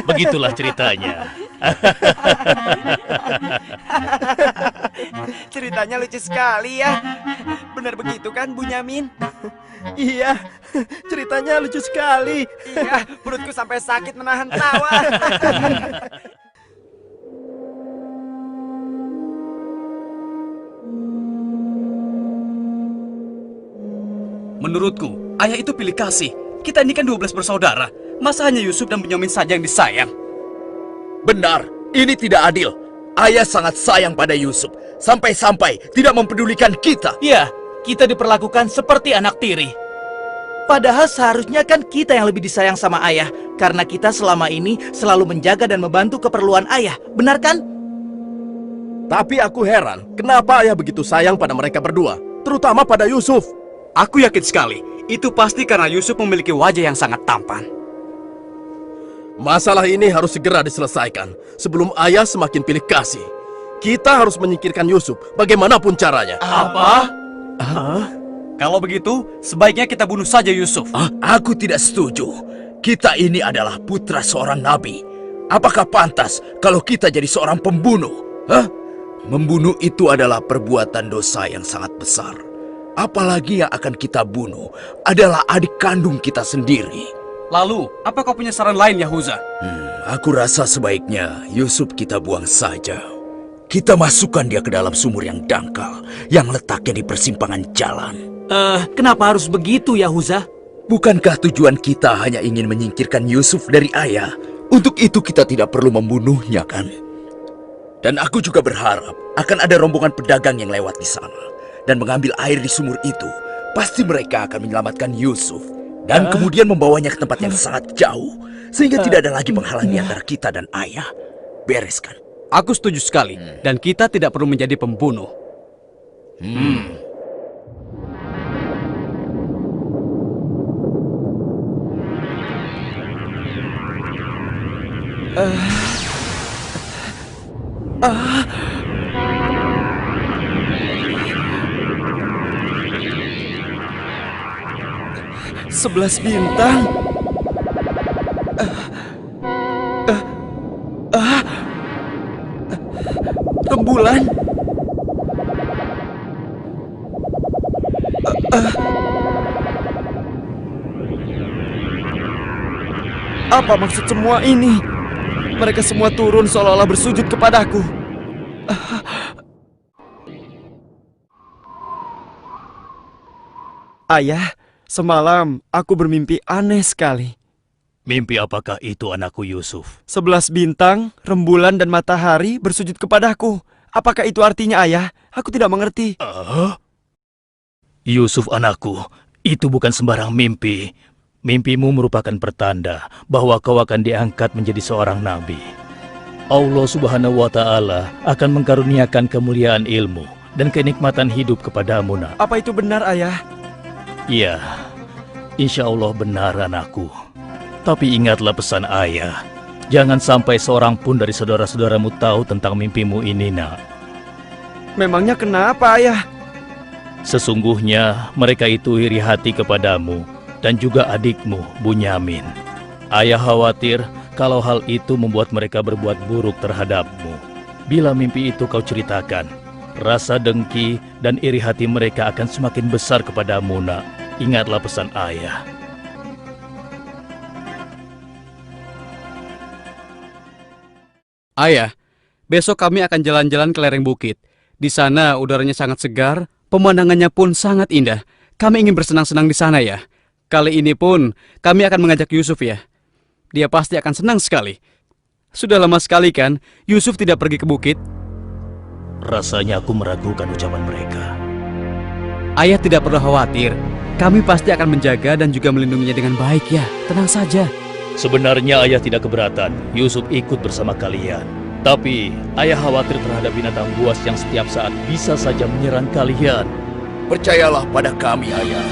Begitulah ceritanya. Ceritanya lucu sekali ya. Benar begitu kan, Bunyamin? Iya, ceritanya lucu sekali. Iya, perutku sampai sakit menahan tawa. Menurutku, ayah itu pilih kasih. Kita ini kan 12 bersaudara. Masa hanya Yusuf dan Bunyamin saja yang disayang? Benar, ini tidak adil. Ayah sangat sayang pada Yusuf, sampai-sampai tidak mempedulikan kita. Ya, kita diperlakukan seperti anak tiri. Padahal seharusnya kan kita yang lebih disayang sama ayah, karena kita selama ini selalu menjaga dan membantu keperluan ayah. Benar kan? Tapi aku heran, kenapa ayah begitu sayang pada mereka berdua, terutama pada Yusuf. Aku yakin sekali, itu pasti karena Yusuf memiliki wajah yang sangat tampan. Masalah ini harus segera diselesaikan sebelum ayah semakin pilih kasih. Kita harus menyingkirkan Yusuf bagaimanapun caranya. Apa? Kalau begitu, sebaiknya kita bunuh saja Yusuf. Aku tidak setuju. Kita ini adalah putra seorang nabi. Apakah pantas kalau kita jadi seorang pembunuh? Membunuh itu adalah perbuatan dosa yang sangat besar. Apalagi yang akan kita bunuh adalah adik kandung kita sendiri. Lalu, apa kau punya saran lain, Yahuza? Aku rasa sebaiknya Yusuf kita buang saja. Kita masukkan dia ke dalam sumur yang dangkal, yang letaknya di persimpangan jalan. Kenapa harus begitu, Yahuza? Bukankah tujuan kita hanya ingin menyingkirkan Yusuf dari ayah? Untuk itu kita tidak perlu membunuhnya, kan? Dan aku juga berharap akan ada rombongan pedagang yang lewat di sana dan mengambil air di sumur itu. Pasti mereka akan menyelamatkan Yusuf dan kemudian membawanya ke tempat yang sangat jauh, sehingga tidak ada lagi penghalang di antara kita dan ayah. Beres kan? Aku setuju sekali, dan kita tidak perlu menjadi pembunuh. Sebelas bintang. Rembulan. Apa maksud semua ini? Mereka semua turun seolah-olah bersujud kepadaku. Ayah, semalam aku bermimpi aneh sekali. Mimpi apakah itu, anakku Yusuf? 11 bintang, rembulan, dan matahari bersujud kepadaku. Apakah itu artinya, ayah? Aku tidak mengerti. Yusuf anakku, itu bukan sembarang mimpi. Mimpimu merupakan pertanda bahwa kau akan diangkat menjadi seorang nabi. Allah Subhanahu wa Ta'ala akan mengkaruniakan kemuliaan ilmu dan kenikmatan hidup kepadamu, nak. Apa itu benar, ayah? Iya, insya Allah benar, anakku. Tapi ingatlah pesan ayah. Jangan sampai seorang pun dari saudara-saudaramu tahu tentang mimpimu ini, nak. Memangnya kenapa, ayah? Sesungguhnya mereka itu iri hati kepadamu dan juga adikmu, Bunyamin. Ayah khawatir kalau hal itu membuat mereka berbuat buruk terhadapmu. Bila mimpi itu kau ceritakan, rasa dengki dan iri hati mereka akan semakin besar kepadamu, nak. Ingatlah pesan ayah. Ayah, besok kami akan jalan-jalan ke lereng bukit. Di sana udaranya sangat segar, pemandangannya pun sangat indah. Kami ingin bersenang-senang di sana, ya. Kali ini pun kami akan mengajak Yusuf, ya. Dia pasti akan senang sekali. Sudah lama sekali kan Yusuf tidak pergi ke bukit. Rasanya aku meragukan ucapan mereka. Ayah tidak perlu khawatir. Kami pasti akan menjaga dan juga melindunginya dengan baik, ya. Tenang saja. Sebenarnya ayah tidak keberatan Yusuf ikut bersama kalian. Tapi ayah khawatir terhadap binatang buas yang setiap saat bisa saja menyerang kalian. Percayalah pada kami, ayah.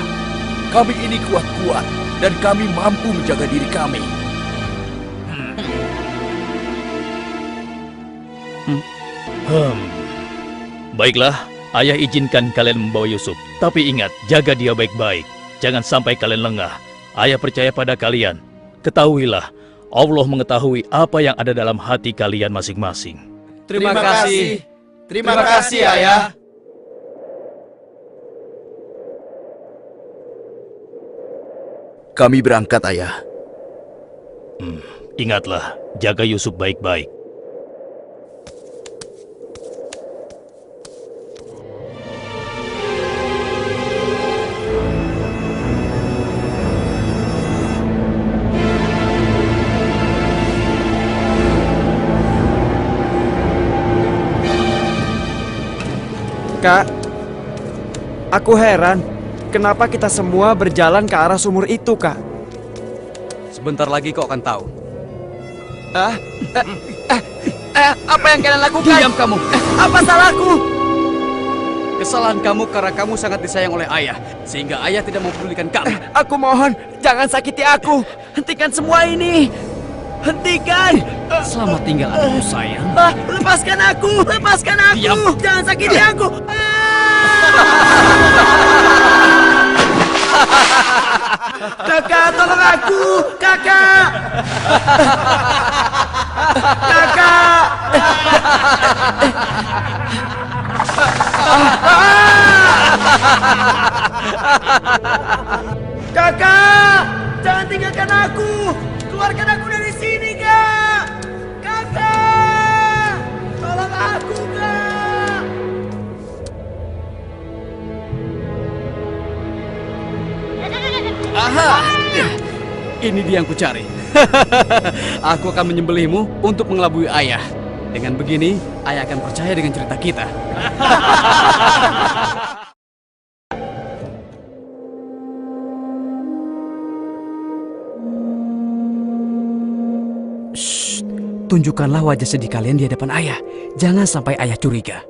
Kami ini kuat-kuat dan kami mampu menjaga diri kami. Baiklah, ayah izinkan kalian membawa Yusuf. Tapi ingat, jaga dia baik-baik. Jangan sampai kalian lengah. Ayah percaya pada kalian. Ketahuilah, Allah mengetahui apa yang ada dalam hati kalian masing-masing. Terima kasih. Terima kasih, Ayah. Kami berangkat, Ayah. Ingatlah, jaga Yusuf baik-baik. Kak, aku heran. Kenapa kita semua berjalan ke arah sumur itu, Kak? Sebentar lagi kau akan tahu. Apa yang kalian lakukan? Diam kamu. Apa salahku? Kesalahan kamu karena kamu sangat disayang oleh ayah, sehingga ayah tidak mempedulikan kamu. Aku mohon, jangan sakiti aku. Hentikan semua ini. Hentikan. Selamat tinggal anakku sayang. Lepaskan aku. Lepaskan aku. Diam. Jangan sakiti aku. Kakak, tolong aku. Kakak. Kakak. Kakak, jangan tinggalkan aku. Keluarkan aku dari sini, Kak. Kakak, tolong aku, Kak. Aha! Ini dia yang kucari. Aku akan menyembelihmu untuk mengelabui ayah. Dengan begini, ayah akan percaya dengan cerita kita. Shh, tunjukkanlah wajah sedih kalian di hadapan ayah. Jangan sampai ayah curiga.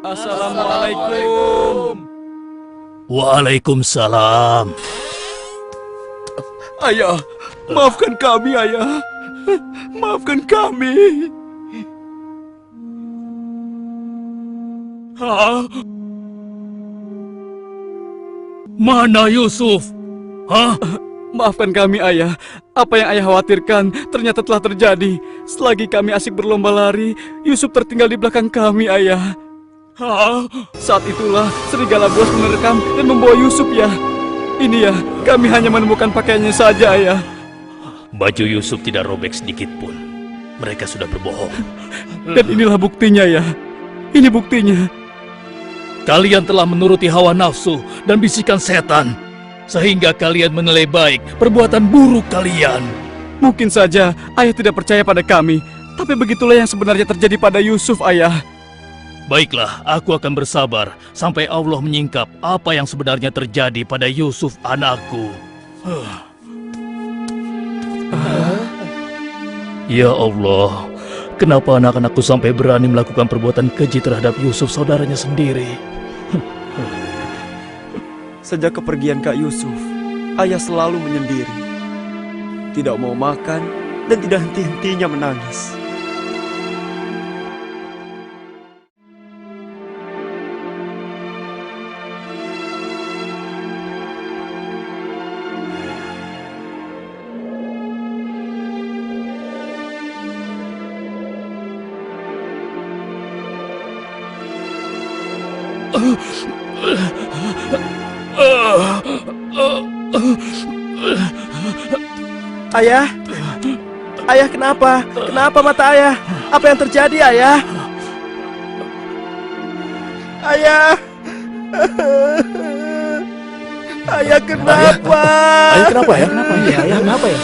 Assalamualaikum. Waalaikumsalam. Ayah, maafkan kami, Ayah. Maafkan kami. Hah? Mana Yusuf? Hah? Maafkan kami, ayah. Apa yang ayah khawatirkan ternyata telah terjadi. Selagi kami asik berlomba lari, Yusuf tertinggal di belakang kami, ayah. Hah? Saat itulah serigala buas menerkam dan membawa Yusuf, ya. Ini ya, kami hanya menemukan pakaiannya saja, ayah. Baju Yusuf tidak robek sedikit pun. Mereka sudah berbohong. Dan inilah buktinya, ya. Ini buktinya. Kalian telah menuruti hawa nafsu dan bisikan setan, sehingga kalian menilai baik perbuatan buruk kalian. Mungkin saja ayah tidak percaya pada kami, tapi begitulah yang sebenarnya terjadi pada Yusuf, ayah. Baiklah, aku akan bersabar sampai Allah menyingkap apa yang sebenarnya terjadi pada Yusuf anakku. Ya Allah, kenapa anak-anakku sampai berani melakukan perbuatan keji terhadap Yusuf saudaranya sendiri? Sejak kepergian Kak Yusuf, ayah selalu menyendiri. Tidak mau makan dan tidak henti-hentinya menangis. Ayah? Ayah kenapa? Kenapa mata ayah? Apa yang terjadi, ayah? Ayah! Ayah kenapa? Ayah kenapa ya? Kenapa ya, ayah? Kenapa ya?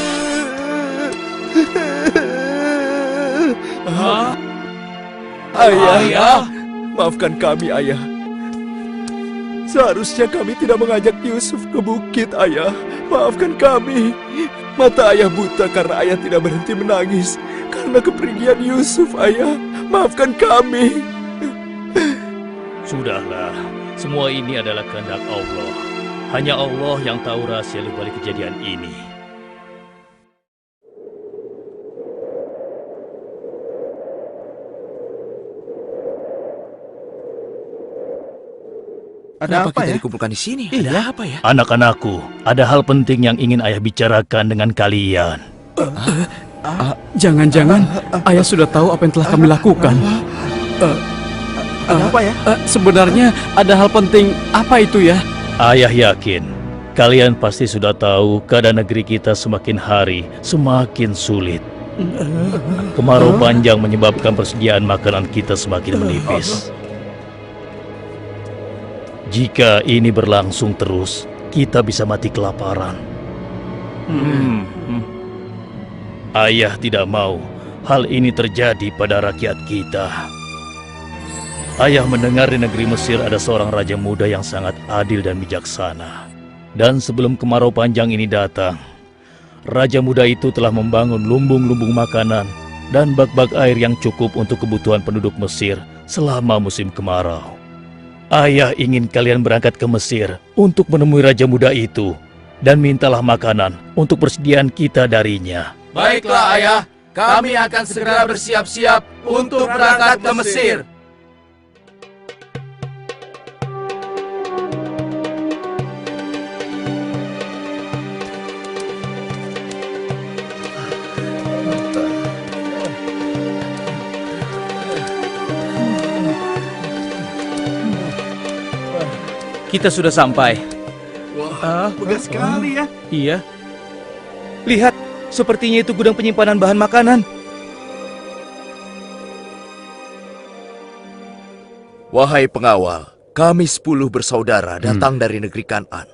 Ayah, maafkan kami, Ayah. Seharusnya kami tidak mengajak Yusuf ke bukit, Ayah. Maafkan kami. Mata ayah buta karena ayah tidak berhenti menangis karena kepergian Yusuf, Ayah. Maafkan kami. Sudahlah, semua ini adalah kehendak Allah. Hanya Allah yang tahu rahasia di balik kejadian ini. Kenapa apa kita ya? dikumpulkan di sini? Iya. Ada apa ya? Anak-anakku, ada hal penting yang ingin ayah bicarakan dengan kalian. Jangan-jangan ayah sudah tahu apa yang telah kami lakukan. Ada apa ya? Sebenarnya ada hal penting apa itu ya? Ayah yakin kalian pasti sudah tahu keadaan negeri kita semakin hari semakin sulit. Kemarau panjang menyebabkan persediaan makanan kita semakin menipis. Jika ini berlangsung terus, kita bisa mati kelaparan. Ayah tidak mau hal ini terjadi pada rakyat kita. Ayah mendengar di negeri Mesir ada seorang raja muda yang sangat adil dan bijaksana. Dan sebelum kemarau panjang ini datang, raja muda itu telah membangun lumbung-lumbung makanan dan bak-bak air yang cukup untuk kebutuhan penduduk Mesir selama musim kemarau. Ayah ingin kalian berangkat ke Mesir untuk menemui raja muda itu dan mintalah makanan untuk persediaan kita darinya. Baiklah ayah, kami akan segera bersiap-siap untuk berangkat ke Mesir. Kita sudah sampai. Megah sekali ya. Iya. Lihat, sepertinya itu gudang penyimpanan bahan makanan. Wahai pengawal, kami 10 bersaudara datang dari negeri Kan'an.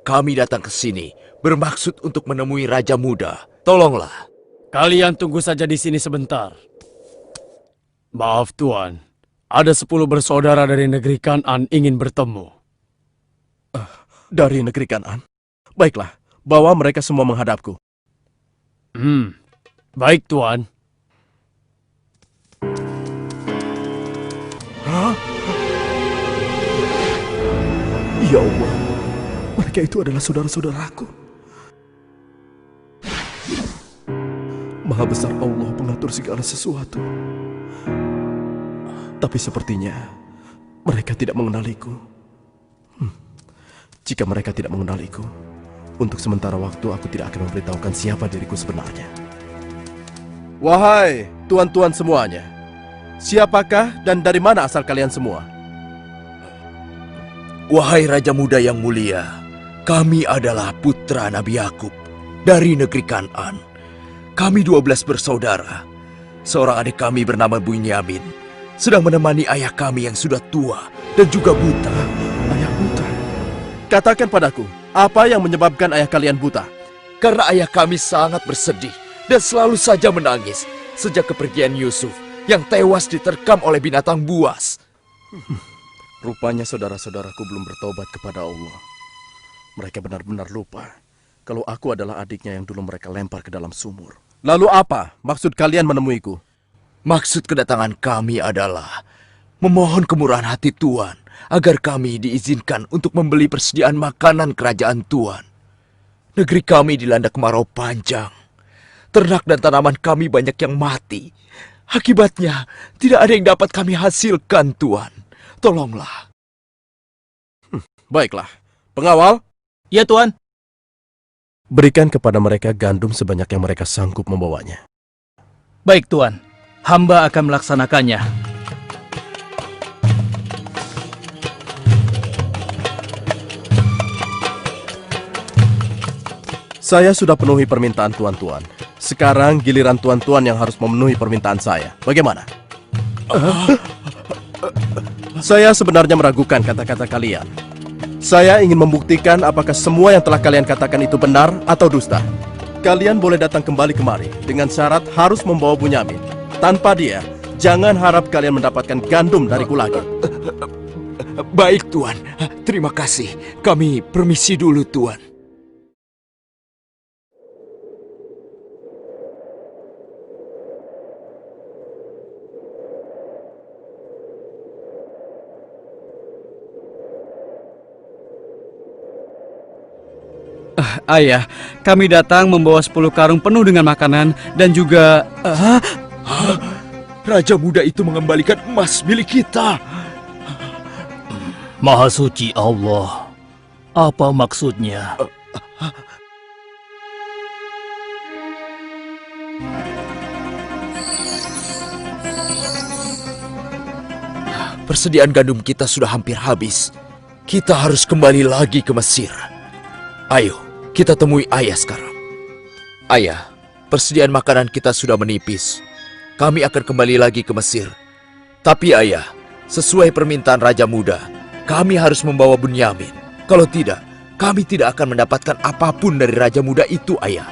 Kami datang ke sini bermaksud untuk menemui Raja Muda. Tolonglah. Kalian tunggu saja di sini sebentar. Maaf Tuan, ada 10 bersaudara dari negeri Kan'an ingin bertemu. Dari negeri Kan'an. Baiklah, bawa mereka semua menghadapku. Baik Tuan. Ya Allah, mereka itu adalah saudara-saudaraku. Maha besar Allah pengatur segala sesuatu. Tapi sepertinya mereka tidak mengenaliku. Jika mereka tidak mengenaliku, untuk sementara waktu aku tidak akan memberitahukan siapa diriku sebenarnya. Wahai tuan-tuan semuanya, siapakah dan dari mana asal kalian semua? Wahai Raja Muda yang mulia, kami adalah putra Nabi Yakub dari negeri Kan'an. Kami 12 bersaudara. Seorang adik kami bernama Bunyamin sedang menemani ayah kami yang sudah tua dan juga buta. Ayah buta. Katakan padaku, apa yang menyebabkan ayah kalian buta? Karena ayah kami sangat bersedih dan selalu saja menangis sejak kepergian Yusuf yang tewas diterkam oleh binatang buas. Rupanya saudara-saudaraku belum bertobat kepada Allah. Mereka benar-benar lupa kalau aku adalah adiknya yang dulu mereka lempar ke dalam sumur. Lalu apa maksud kalian menemuiku? Maksud kedatangan kami adalah memohon kemurahan hati Tuan agar kami diizinkan untuk membeli persediaan makanan kerajaan Tuan. Negeri kami dilanda kemarau panjang. Ternak dan tanaman kami banyak yang mati. Akibatnya tidak ada yang dapat kami hasilkan, Tuan. Tolonglah. Baiklah, pengawal, Ya Tuan. berikan kepada mereka gandum sebanyak yang mereka sanggup membawanya. Baik Tuan, hamba akan melaksanakannya. Saya sudah penuhi permintaan tuan-tuan. Sekarang giliran tuan-tuan yang harus memenuhi permintaan saya. Bagaimana? Saya sebenarnya meragukan kata-kata kalian. Saya ingin membuktikan apakah semua yang telah kalian katakan itu benar atau dusta. Kalian boleh datang kembali kemari dengan syarat harus membawa Bunyamin. Tanpa dia, jangan harap kalian mendapatkan gandum dariku lagi. Baik, Tuan. Terima kasih. Kami permisi dulu, Tuan. Ayah, kami datang membawa 10 karung penuh dengan makanan dan juga... Raja muda itu mengembalikan emas milik kita. Maha suci Allah. Apa maksudnya? Persediaan gandum kita sudah hampir habis. Kita harus kembali lagi ke Mesir. Ayo, kita temui ayah sekarang. Ayah, persediaan makanan kita sudah menipis. Kami akan kembali lagi ke Mesir. Tapi ayah, sesuai permintaan Raja Muda, kami harus membawa Bunyamin. Kalau tidak, kami tidak akan mendapatkan apapun dari Raja Muda itu, ayah.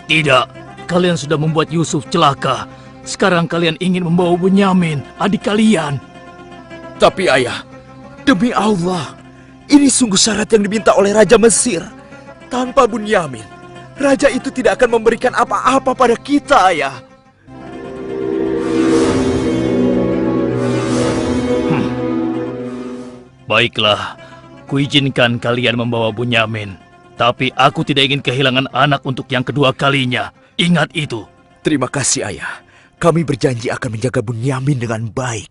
Tidak. Kalian sudah membuat Yusuf celaka. Sekarang kalian ingin membawa Bunyamin, adik kalian. Tapi ayah, demi Allah, ini sungguh syarat yang diminta oleh Raja Mesir. Tanpa Bunyamin, Raja itu tidak akan memberikan apa-apa pada kita, ayah. Baiklah, kuizinkan kalian membawa Bunyamin. Tapi aku tidak ingin kehilangan anak untuk yang kedua kalinya. Ingat itu. Terima kasih, ayah. Kami berjanji akan menjaga Bunyamin dengan baik.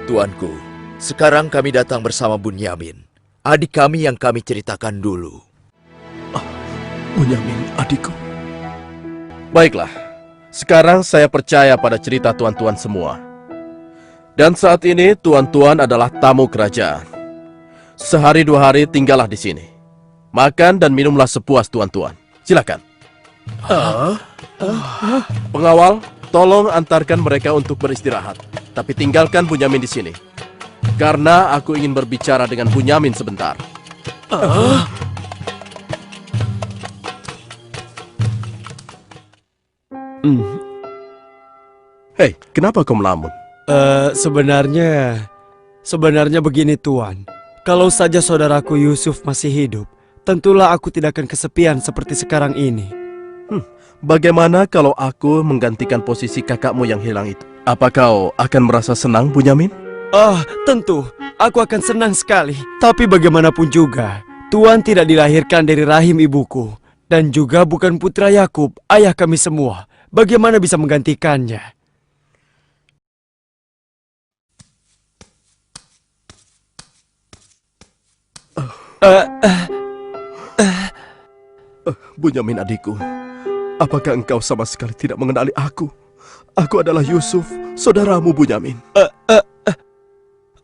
Tuanku, sekarang kami datang bersama Bunyamin, adik kami yang kami ceritakan dulu. Bunyamin, adikku. Baiklah, sekarang saya percaya pada cerita tuan-tuan semua. Dan saat ini tuan-tuan adalah tamu kerajaan. Sehari 2 hari tinggallah di sini. Makan dan minumlah sepuas tuan-tuan. Silakan. Pengawal, tolong antarkan mereka untuk beristirahat. Tapi tinggalkan Bunyamin di sini. Karena aku ingin berbicara dengan Bunyamin sebentar. Hei, kenapa kau melamun? Sebenarnya begini Tuan. Kalau saja saudaraku Yusuf masih hidup, tentulah aku tidak akan kesepian seperti sekarang ini. Bagaimana kalau aku menggantikan posisi kakakmu yang hilang itu? Apa kau akan merasa senang, Bunyamin? Tentu. Aku akan senang sekali. Tapi bagaimanapun juga, Tuan tidak dilahirkan dari rahim ibuku. Dan juga bukan putra Yakub, ayah kami semua. Bagaimana bisa menggantikannya? Bunyamin adikku, apakah engkau sama sekali tidak mengenali aku? Aku adalah Yusuf, saudaramu Bunyamin.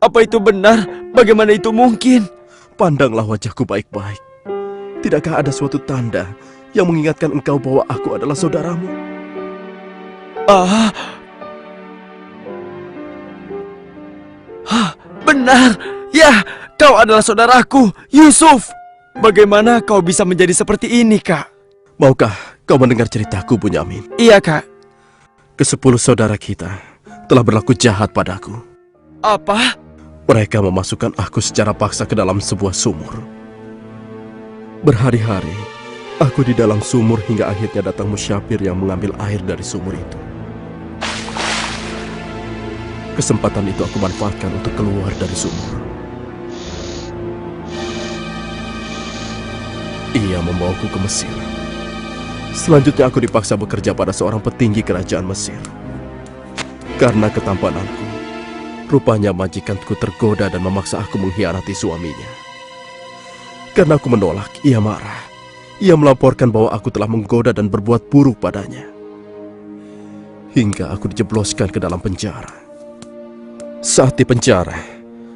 Apa itu benar? Bagaimana itu mungkin? Pandanglah wajahku baik-baik. Tidakkah ada suatu tanda yang mengingatkan engkau bahwa aku adalah saudaramu? Benar. Ya, kau adalah saudaraku, Yusuf. Bagaimana kau bisa menjadi seperti ini, Kak? Maukah kau mendengar ceritaku, Bunyamin? Iya, Kak. Ke-10 saudara kita telah berlaku jahat padaku. Apa? Mereka memasukkan aku secara paksa ke dalam sebuah sumur. Berhari-hari, aku di dalam sumur hingga akhirnya datang musyafir yang mengambil air dari sumur itu. Kesempatan itu aku manfaatkan untuk keluar dari sumur. Ia membawaku ke Mesir. Selanjutnya aku dipaksa bekerja pada seorang petinggi kerajaan Mesir. Karena ketampananku, rupanya majikanku tergoda dan memaksa aku mengkhianati suaminya. Karena aku menolak, ia marah. Ia melaporkan bahwa aku telah menggoda dan berbuat buruk padanya. Hingga aku dijebloskan ke dalam penjara. Saat di penjara,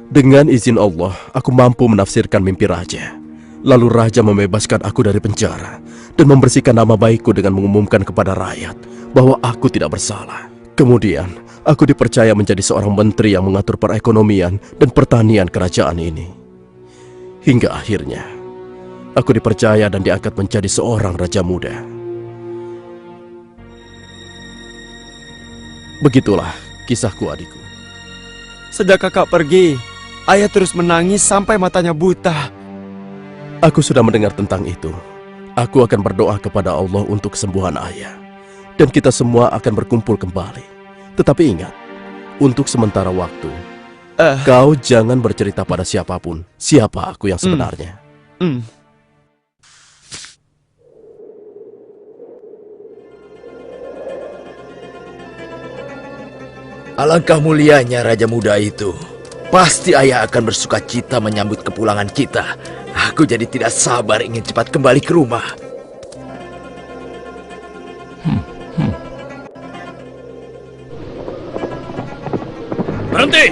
dengan izin Allah, aku mampu menafsirkan mimpi raja. Lalu raja membebaskan aku dari penjara dan membersihkan nama baikku dengan mengumumkan kepada rakyat bahwa aku tidak bersalah. Kemudian, aku dipercaya menjadi seorang menteri yang mengatur perekonomian dan pertanian kerajaan ini. Hingga akhirnya, aku dipercaya dan diangkat menjadi seorang raja muda. Begitulah kisahku, adikku. Sejak kakak pergi, ayah terus menangis sampai matanya buta. Aku sudah mendengar tentang itu. Aku akan berdoa kepada Allah untuk kesembuhan ayah. Dan kita semua akan berkumpul kembali. Tetapi ingat, untuk sementara waktu, Kau jangan bercerita pada siapapun siapa aku yang sebenarnya. Alangkah mulianya Raja Muda itu. Pasti ayah akan bersuka cita menyambut kepulangan kita. Aku jadi tidak sabar ingin cepat kembali ke rumah. Berhenti!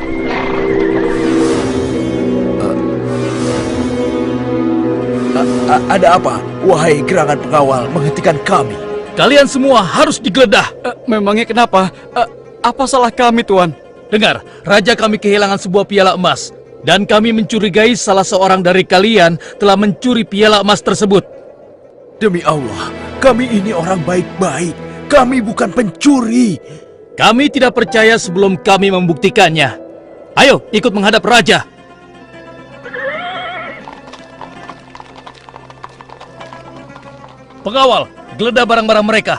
Ada apa? Wahai gerangan pengawal, menghentikan kami. Kalian semua harus digeledah. Memangnya kenapa? Apa salah kami, Tuan? Dengar, raja kami kehilangan sebuah piala emas. Dan kami mencurigai salah seorang dari kalian telah mencuri piala emas tersebut. Demi Allah, kami ini orang baik-baik. Kami bukan pencuri. Kami tidak percaya sebelum kami membuktikannya. Ayo, ikut menghadap raja. Pengawal, geledah barang-barang mereka.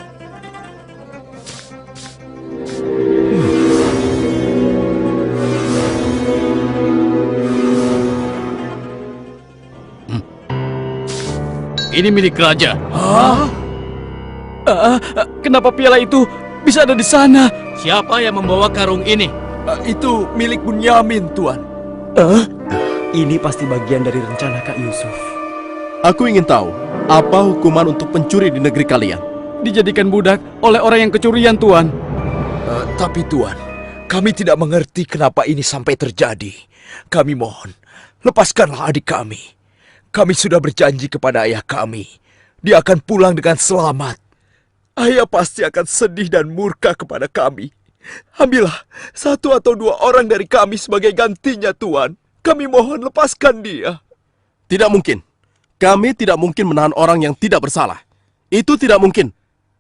Ini milik raja. Kenapa piala itu bisa ada di sana? Siapa yang membawa karung ini? Itu milik Bunyamin, Tuan. Ini pasti bagian dari rencana Kak Yusuf. Aku ingin tahu apa hukuman untuk pencuri di negeri kalian. Dijadikan budak oleh orang yang kecurian, Tuan. Tapi Tuan, kami tidak mengerti kenapa ini sampai terjadi. Kami mohon, lepaskanlah adik kami. Kami sudah berjanji kepada ayah kami. Dia akan pulang dengan selamat. Ayah pasti akan sedih dan murka kepada kami. Ambillah 1 atau 2 orang dari kami sebagai gantinya, Tuan. Kami mohon lepaskan dia. Tidak mungkin. Kami tidak mungkin menahan orang yang tidak bersalah. Itu tidak mungkin.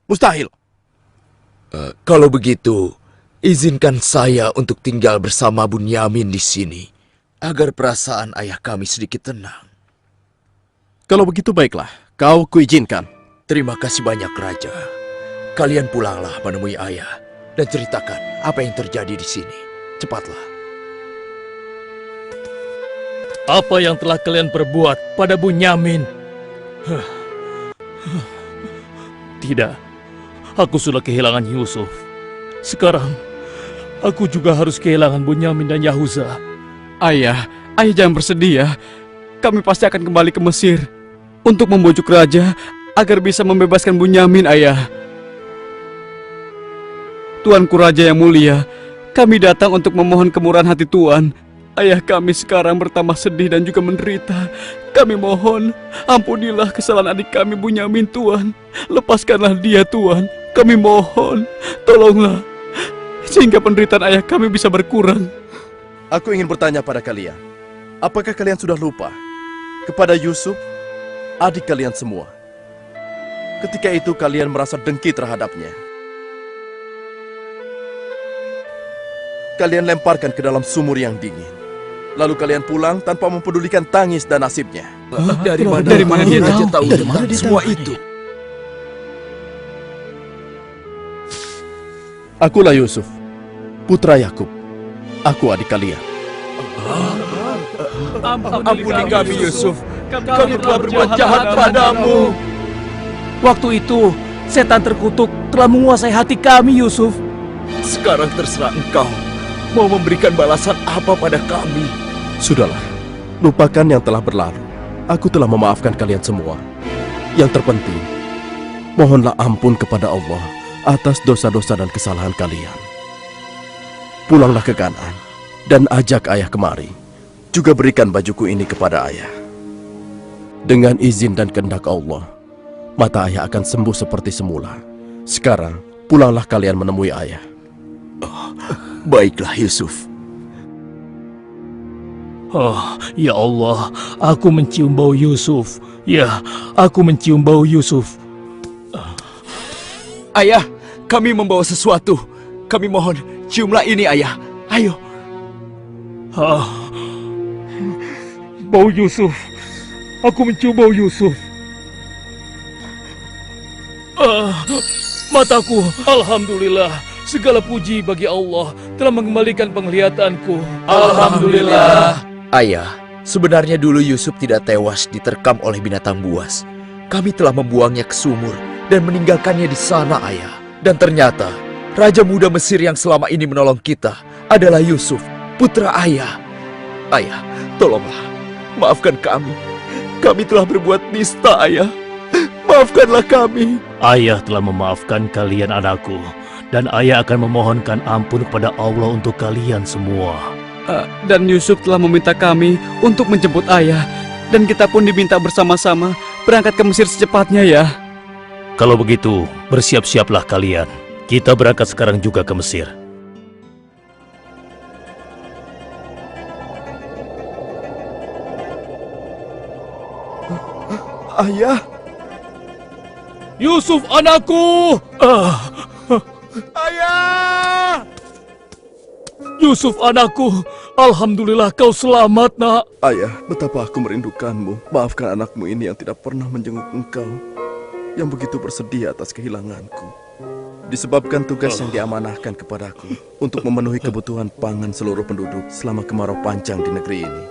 Mustahil. Kalau begitu, izinkan saya untuk tinggal bersama Bunyamin di sini. Agar perasaan ayah kami sedikit tenang. Kalau begitu baiklah, kau kuizinkan. Terima kasih banyak, Raja. Kalian pulanglah menemui ayah dan ceritakan apa yang terjadi di sini. Cepatlah. Apa yang telah kalian perbuat pada Bunyamin? Tidak, aku sudah kehilangan Yusuf. Sekarang, aku juga harus kehilangan Bunyamin dan Yahuza. Ayah jangan bersedih ya. Kami pasti akan kembali ke Mesir untuk membujuk raja agar bisa membebaskan Bunyamin, ayah. Tuanku Raja yang mulia, kami datang untuk memohon kemurahan hati Tuan. Ayah kami sekarang bertambah sedih dan juga menderita. Kami mohon, ampunilah kesalahan adik kami Bunyamin, Tuan. Lepaskanlah dia, Tuan. Kami mohon, tolonglah, sehingga penderitaan ayah kami bisa berkurang. Aku ingin bertanya pada kalian. Apakah kalian sudah lupa kepada Yusuf, adik kalian semua? Ketika itu kalian merasa dengki terhadapnya. Kalian lemparkan ke dalam sumur yang dingin. Lalu kalian pulang tanpa mempedulikan tangis dan nasibnya. Dari mana dia tahu tentang semua itu? Akulah Yusuf, putra Yakub. Aku adik kalian. Ampuni kami, Yusuf. Kami telah berbuat jahat padamu. Waktu itu, setan terkutuk telah menguasai hati kami, Yusuf. Sekarang terserah engkau mau memberikan balasan apa pada kami. Sudahlah, lupakan yang telah berlalu. Aku telah memaafkan kalian semua. Yang terpenting, mohonlah ampun kepada Allah atas dosa-dosa dan kesalahan kalian. Pulanglah ke Kanaan dan ajak ayah kemari. Juga berikan bajuku ini kepada ayah. Dengan izin dan kehendak Allah, mata ayah akan sembuh seperti semula. Sekarang, pulanglah kalian menemui ayah. Baiklah, Yusuf. Oh, ya Allah, aku mencium bau Yusuf. Ya, aku mencium bau Yusuf. Ayah, kami membawa sesuatu. Kami mohon, ciumlah ini, ayah. Ayo. Bau Yusuf. Aku mencium bau Yusuf. Mataku, alhamdulillah, Segala puji bagi Allah telah mengembalikan penglihatanku. Alhamdulillah. Ayah, sebenarnya dulu Yusuf tidak tewas diterkam oleh binatang buas. Kami telah membuangnya ke sumur dan meninggalkannya di sana, Ayah. Dan ternyata, Raja Muda Mesir yang selama ini menolong kita adalah Yusuf, putra Ayah. Ayah, tolonglah, maafkan kami. Kami telah berbuat nista, Ayah. Maafkanlah kami. Ayah telah memaafkan kalian anakku, dan ayah akan memohonkan ampun kepada Allah untuk kalian semua. Dan Yusuf telah meminta kami untuk menjemput ayah. Dan kita pun diminta bersama-sama berangkat ke Mesir secepatnya ya. Kalau begitu, bersiap-siaplah kalian. Kita berangkat sekarang juga ke Mesir. Ayah, Yusuf anakku! ayah! Yusuf anakku! Alhamdulillah kau selamat, nak. Ayah, betapa aku merindukanmu. Maafkan anakmu ini yang tidak pernah menjenguk engkau, yang begitu bersedih atas kehilanganku. Disebabkan tugas yang diamanahkan kepadaku untuk memenuhi kebutuhan pangan seluruh penduduk selama kemarau panjang di negeri ini.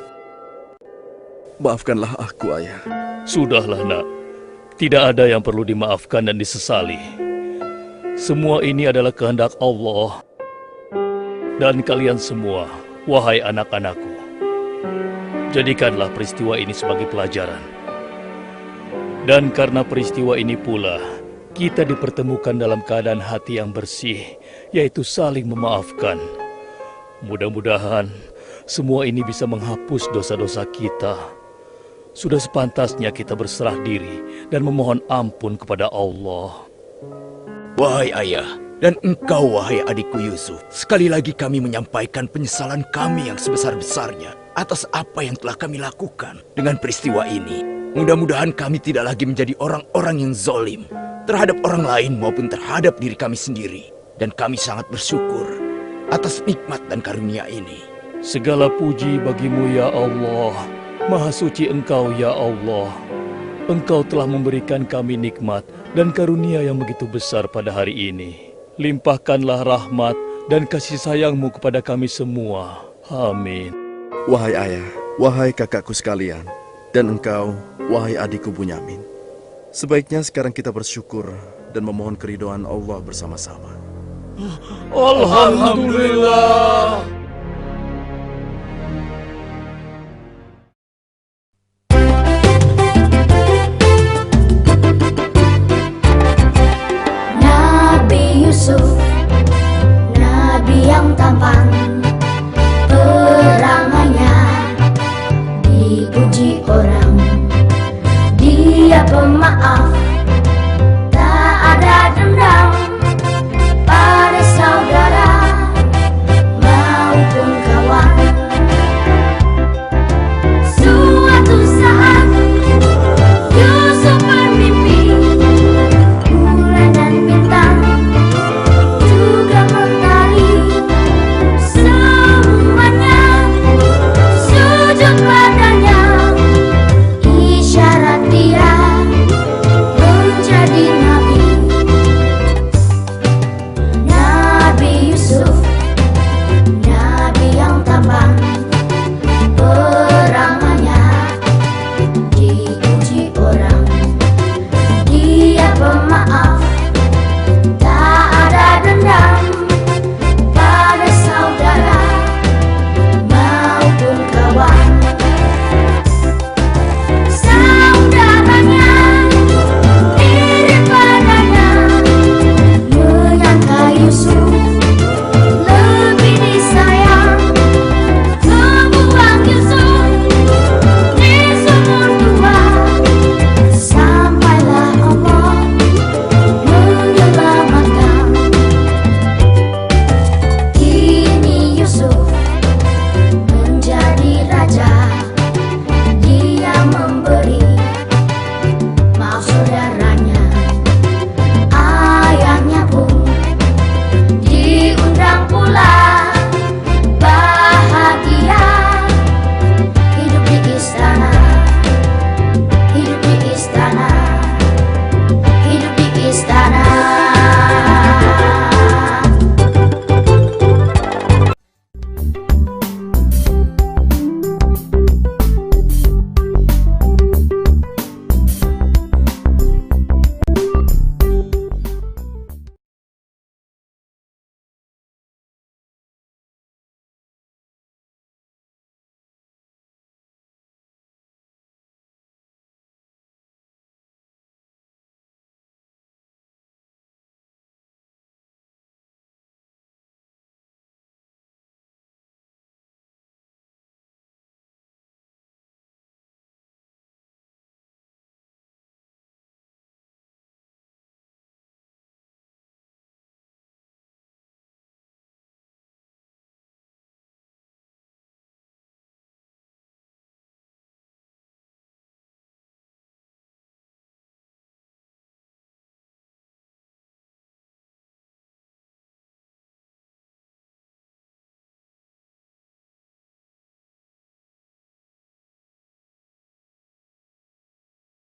Maafkanlah aku, Ayah. Sudahlah, nak. Tidak ada yang perlu dimaafkan dan disesali. Semua ini adalah kehendak Allah. Dan kalian semua, wahai anak-anakku, jadikanlah peristiwa ini sebagai pelajaran. Dan karena peristiwa ini pula, kita dipertemukan dalam keadaan hati yang bersih, yaitu saling memaafkan. Mudah-mudahan semua ini bisa menghapus dosa-dosa kita. Sudah sepantasnya kita berserah diri dan memohon ampun kepada Allah. Wahai ayah, dan engkau wahai adikku Yusuf, sekali lagi kami menyampaikan penyesalan kami yang sebesar-besarnya atas apa yang telah kami lakukan dengan peristiwa ini. Mudah-mudahan kami tidak lagi menjadi orang-orang yang zalim terhadap orang lain maupun terhadap diri kami sendiri. Dan kami sangat bersyukur atas nikmat dan karunia ini. Segala puji bagimu ya Allah. Maha suci Engkau ya Allah. Engkau telah memberikan kami nikmat dan karunia yang begitu besar pada hari ini. Limpahkanlah rahmat dan kasih sayang-Mu kepada kami semua. Amin. Wahai ayah, wahai kakakku sekalian, dan engkau, wahai adikku Bunyamin. Sebaiknya sekarang kita bersyukur dan memohon keridhaan Allah bersama-sama. Alhamdulillah. Nabi Yusuf, Nabi yang tampan